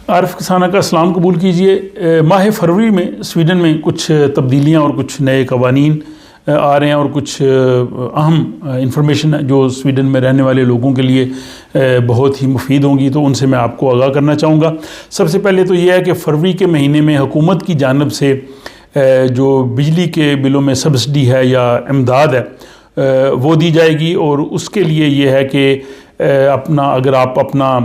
عارف کسانہ کا اسلام قبول کیجئے۔ ماہ فروری میں سویڈن میں کچھ تبدیلیاں اور کچھ نئے قوانین آ رہے ہیں اور کچھ اہم انفارمیشن جو سویڈن میں رہنے والے لوگوں کے لیے بہت ہی مفید ہوں گی، تو ان سے میں آپ کو آگاہ کرنا چاہوں گا۔ سب سے پہلے تو یہ ہے کہ فروری کے مہینے میں حکومت کی جانب سے جو بجلی کے بلوں میں سبسڈی ہے یا امداد ہے وہ دی جائے گی، اور اس کے لیے یہ ہے کہ اگر آپ اپنا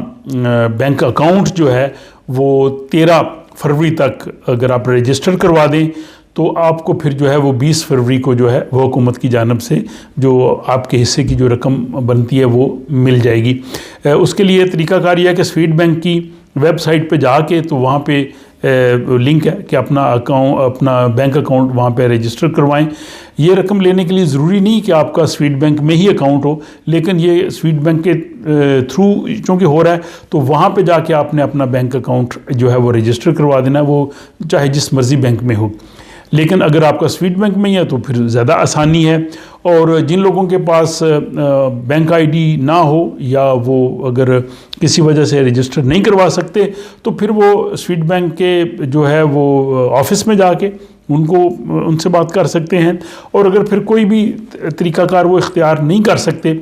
بینک اکاؤنٹ جو ہے وہ 13 فروری تک اگر آپ رجسٹر کروا دیں تو آپ کو پھر جو ہے وہ 20 فروری کو جو ہے وہ حکومت کی جانب سے جو آپ کے حصے کی جو رقم بنتی ہے وہ مل جائے گی۔ اس کے لیے طریقہ کار یہ ہے کہ سویڈ بینک کی ویب سائٹ پہ جا کے تو وہاں پہ لنک ہے کہ اپنا بینک اکاؤنٹ وہاں پہ رجسٹر کروائیں۔ یہ رقم لینے کے لیے ضروری نہیں کہ آپ کا سویڈ بینک میں ہی اکاؤنٹ ہو، لیکن یہ سویڈ بینک کے تھرو چونکہ ہو رہا ہے تو وہاں پہ جا کے آپ نے اپنا بینک اکاؤنٹ جو ہے وہ رجسٹر کروا دینا ہے، وہ چاہے جس مرضی بینک میں ہو۔ لیکن اگر آپ کا سویڈ بینک میں ہی ہے تو پھر زیادہ آسانی ہے، اور جن لوگوں کے پاس بینک آئی ڈی نہ ہو یا وہ اگر کسی وجہ سے رجسٹر نہیں کروا سکتے تو پھر وہ سویڈ بینک کے جو ہے وہ آفس میں جا کے ان سے بات کر سکتے ہیں، اور اگر پھر کوئی بھی طریقہ کار وہ اختیار نہیں کر سکتے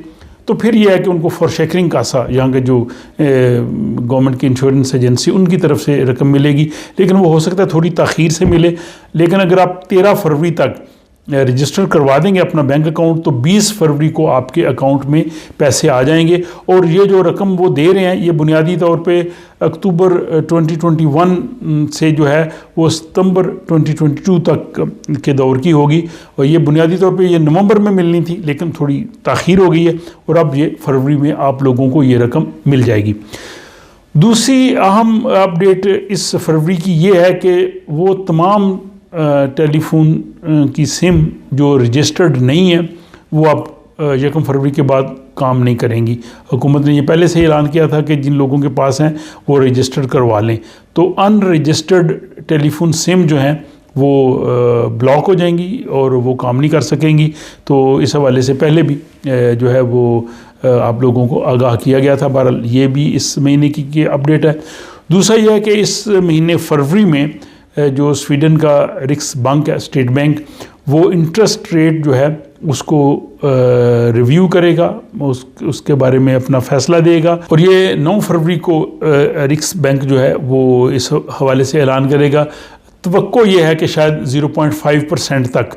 تو پھر یہ ہے کہ ان کو فورشیکرنگ کاسا یہاں کے جو گورنمنٹ کی انشورنس ایجنسی ان کی طرف سے رقم ملے گی، لیکن وہ ہو سکتا ہے تھوڑی تاخیر سے ملے۔ لیکن اگر آپ 13 فروری تک رجسٹر کروا دیں گے اپنا بینک اکاؤنٹ تو 20 فروری کو آپ کے اکاؤنٹ میں پیسے آ جائیں گے، اور یہ جو رقم وہ دے رہے ہیں یہ بنیادی طور پہ اکتوبر 2021 سے جو ہے وہ ستمبر 2022 تک کے دور کی ہوگی، اور یہ بنیادی طور پہ یہ نومبر میں ملنی تھی لیکن تھوڑی تاخیر ہو گئی ہے، اور اب یہ فروری میں آپ لوگوں کو یہ رقم مل جائے گی۔ دوسری اہم اپڈیٹ اس فروری کی یہ ہے کہ وہ تمام ٹیلی فون کی سم جو رجسٹرڈ نہیں ہیں وہ اب 1 فروری کے بعد کام نہیں کریں گی۔ حکومت نے یہ پہلے سے اعلان کیا تھا کہ جن لوگوں کے پاس ہیں وہ رجسٹر کروا لیں، تو ان رجسٹرڈ ٹیلی فون سم جو ہیں وہ بلاک ہو جائیں گی اور وہ کام نہیں کر سکیں گی، تو اس حوالے سے پہلے بھی جو ہے وہ آپ لوگوں کو آگاہ کیا گیا تھا۔ بہرحال یہ بھی اس مہینے کی اپڈیٹ ہے۔ دوسرا یہ ہے کہ اس مہینے فروری میں جو سویڈن کا رکس بینک ہے اسٹیٹ بینک، وہ انٹرسٹ ریٹ جو ہے اس کو ریویو کرے گا، اس کے بارے میں اپنا فیصلہ دے گا، اور یہ 9 فروری کو رکس بینک جو ہے وہ اس حوالے سے اعلان کرے گا۔ توقع یہ ہے کہ شاید 0.5% تک،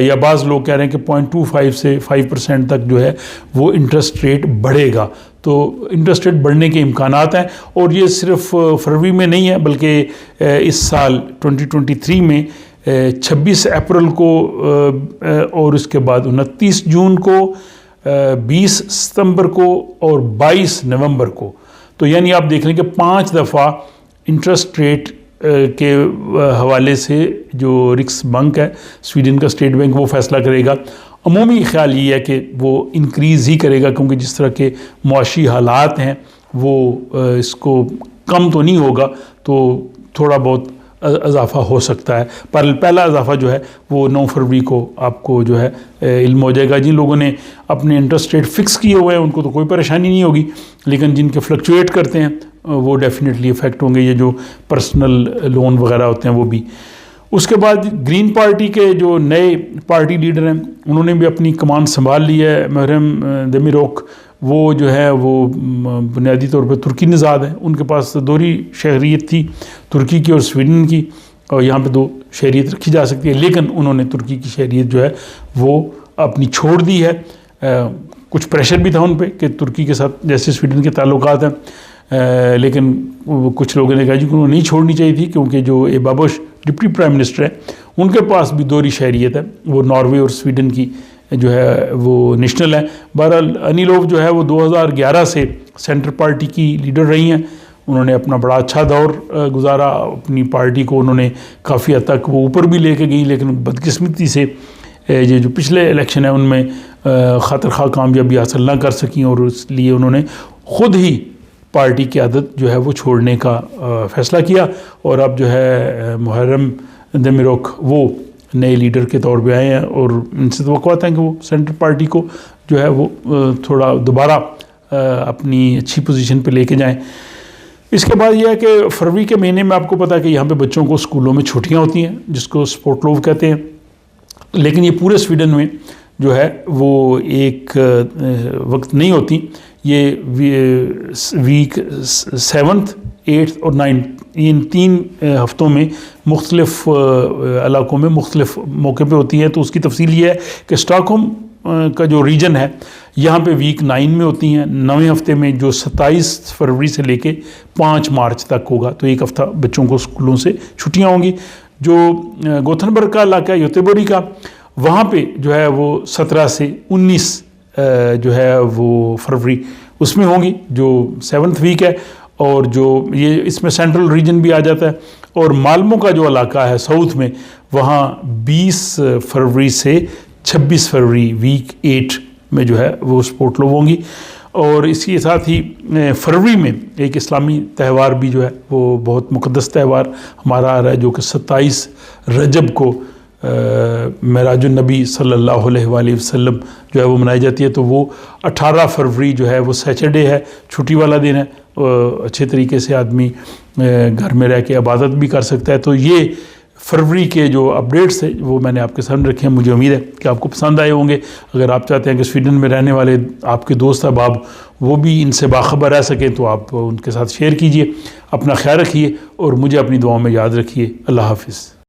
یا بعض لوگ کہہ رہے ہیں کہ 0.25 سے 5% تک جو ہے وہ انٹرسٹ ریٹ بڑھے گا، تو انٹرسٹ ریٹ بڑھنے کے امکانات ہیں، اور یہ صرف فروری میں نہیں ہے بلکہ اس سال 2023 میں 26 اپریل کو اور اس کے بعد 29 جون کو، 20 ستمبر کو اور 22 نومبر کو، تو یعنی آپ دیکھ لیں کہ 5 دفعہ انٹرسٹ ریٹ کے حوالے سے جو رکس بینک ہے سویڈن کا اسٹیٹ بینک وہ فیصلہ کرے گا۔ عمومی خیال یہ ہے کہ وہ انکریز ہی کرے گا، کیونکہ جس طرح کے معاشی حالات ہیں وہ اس کو کم تو نہیں ہوگا، تو تھوڑا بہت اضافہ ہو سکتا ہے، پر پہلا اضافہ جو ہے وہ 9 فروری کو آپ کو جو ہے علم ہو جائے گا۔ جن لوگوں نے اپنے انٹرسٹ ریٹ فکس کیے ہوئے ہیں ان کو تو کوئی پریشانی نہیں ہوگی، لیکن جن کے فلکچویٹ کرتے ہیں وہ ڈیفینیٹلی افیکٹ ہوں گے، یہ جو پرسنل لون وغیرہ ہوتے ہیں وہ بھی۔ اس کے بعد گرین پارٹی کے جو نئے پارٹی لیڈر ہیں انہوں نے بھی اپنی کمان سنبھال لی ہے۔ محرم دمیروک وہ جو ہے وہ بنیادی طور پہ ترکی نژاد ہیں، ان کے پاس دوہری شہریت تھی، ترکی کی اور سویڈن کی، اور یہاں پہ 2 شہریت رکھی جا سکتی ہے، لیکن انہوں نے ترکی کی شہریت جو ہے وہ اپنی چھوڑ دی ہے۔ کچھ پریشر بھی تھا ان پہ کہ ترکی کے ساتھ جیسے سویڈن کے تعلقات ہیں، لیکن کچھ لوگوں نے کہا جی کہ انہوں نے نہیں چھوڑنی چاہیے تھی، کیونکہ جو ایبا بش ڈپٹی پرائم منسٹر ہے ان کے پاس بھی دوہری شہریت ہے، وہ ناروے اور سویڈن کی جو ہے وہ نیشنل ہے۔ بہرحال انیلوف جو ہے وہ 2011 سے سینٹر پارٹی کی لیڈر رہی ہیں، انہوں نے اپنا بڑا اچھا دور گزارا، اپنی پارٹی کو انہوں نے کافی حد تک وہ اوپر بھی لے کے گئی، لیکن بدقسمتی سے یہ جو پچھلے الیکشن ہیں ان میں خاطر خواہ کامیابی حاصل نہ کر سکیں، اور اس لیے انہوں نے خود ہی پارٹی کی عادت جو ہے وہ چھوڑنے کا فیصلہ کیا، اور اب جو ہے محرم دمیروک وہ نئے لیڈر کے طور پہ آئے ہیں، اور ان سے توقعات ہیں کہ وہ سینٹر پارٹی کو جو ہے وہ تھوڑا دوبارہ اپنی اچھی پوزیشن پہ لے کے جائیں۔ اس کے بعد یہ ہے کہ فروری کے مہینے میں آپ کو پتا ہے کہ یہاں پہ بچوں کو اسکولوں میں چھٹیاں ہوتی ہیں جس کو سپورٹ لوو کہتے ہیں، لیکن یہ پورے سویڈن میں جو ہے وہ ایک وقت نہیں ہوتی، یہ ویک 7th 8th اور 9th ان 3 ہفتوں میں مختلف علاقوں میں مختلف موقع پہ ہوتی ہے۔ تو اس کی تفصیل یہ ہے کہ اسٹاک ہوم کا جو ریجن ہے یہاں پہ ویک 9 میں ہوتی ہیں 9ویں ہفتے میں، جو 27 فروری سے لے کے 5 مارچ تک ہوگا، تو ایک ہفتہ بچوں کو اسکولوں سے چھٹیاں ہوں گی۔ جو گوتھنبرگ کا علاقہ ہے یوتیبوری کا، وہاں پہ جو ہے وہ 17 سے 19 جو ہے وہ فروری اس میں ہوں گی، جو 7th ویک ہے، اور جو یہ اس میں سینٹرل ریجن بھی آ جاتا ہے۔ اور مالمو کا جو علاقہ ہے ساؤتھ میں، وہاں 20 فروری سے 26 فروری ویک 8 میں جو ہے وہ سپورٹ لوو ہوں گی۔ اور اس کے ساتھ ہی فروری میں ایک اسلامی تہوار بھی جو ہے وہ بہت مقدس تہوار ہمارا آ رہا ہے، جو کہ 27 رجب کو معراج النبی صلی اللہ علیہ وآلہ وسلم جو ہے وہ منائی جاتی ہے۔ تو وہ 18 فروری جو ہے وہ سیچرڈے ہے، چھٹی والا دن ہے، اچھے طریقے سے آدمی گھر میں رہ کے عبادت بھی کر سکتا ہے۔ تو یہ فروری کے جو اپڈیٹس ہیں وہ میں نے آپ کے سامنے رکھے ہیں، مجھے امید ہے کہ آپ کو پسند آئے ہوں گے۔ اگر آپ چاہتے ہیں کہ سویڈن میں رہنے والے آپ کے دوست احباب وہ بھی ان سے باخبر رہ سکیں تو آپ ان کے ساتھ شیئر کیجئے۔ اپنا خیال رکھیے اور مجھے اپنی دعاؤں میں یاد رکھیے۔ اللہ حافظ۔